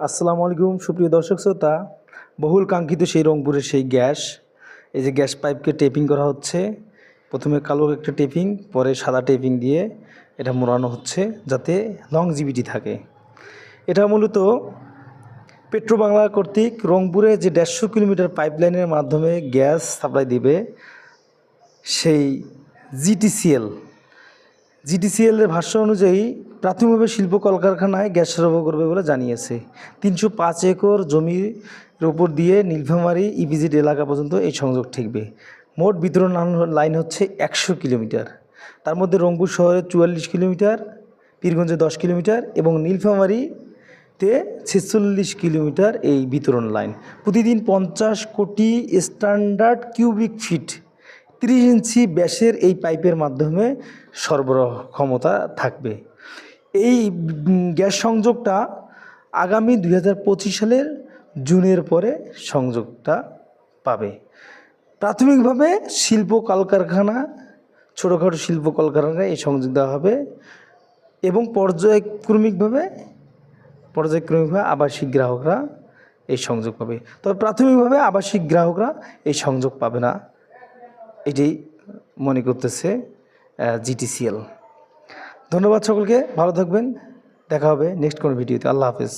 আসসালামু আলাইকুম সুপ্রিয় দর্শক শ্রোতা, বহুল কাঙ্ক্ষিত সেই রংপুরের সেই গ্যাস, এই যে গ্যাস পাইপকে টেপিং করা হচ্ছে। প্রথমে কালো একটা টেপিং, পরে সাদা টেপিং দিয়ে এটা মোড়ানো হচ্ছে যাতে লংজিভিটি থাকে। এটা মূলত পেট্রোবাংলা কর্তৃক রংপুরে যে 150 কিলোমিটার পাইপলাইনের মাধ্যমে গ্যাস সাপ্লাই দিবে, সেই জিটিসিএলের ভাষ্য অনুযায়ী প্রাথমিকভাবে শিল্প কলকারখানায় গ্যাস সরবরাহ করবে বলে জানিয়েছে। 305 একর জমির উপর দিয়ে নীলফামারী ইপিজেড এলাকা পর্যন্ত এই সংযোগ ঠেকবে। মোট বিতরণ লাইন হচ্ছে 100 কিলোমিটার। তার মধ্যে রংপুর শহরে 44 কিলোমিটার, পীরগঞ্জে 10 কিলোমিটার এবং নীলফামারীতে 46 কিলোমিটার এই বিতরণ লাইন। প্রতিদিন 50 কোটি স্ট্যান্ডার্ড কিউবিক ফিট 30 ইঞ্চি ব্যাসের এই পাইপের মাধ্যমে সরবরাহ ক্ষমতা থাকবে। এই গ্যাস সংযোগটা আগামী 2025 সালের জুনের পরে সংযোগটা পাবে। প্রাথমিকভাবে শিল্প কলকারখানা, ছোটোখাটো শিল্প কলকারখানায় এই সংযোগ দেওয়া হবে এবং পর্যায়ক্রমিকভাবে আবাসিক গ্রাহকরা এই সংযোগ পাবে। তবে প্রাথমিকভাবে আবাসিক গ্রাহকরা এই সংযোগ পাবে না, এটাই মনে করতেছে জিটিসিএল। ধন্যবাদ সকলকে, ভালো থাকবেন, দেখা হবে নেক্সট কোনো ভিডিওতে। আল্লাহ হাফেজ।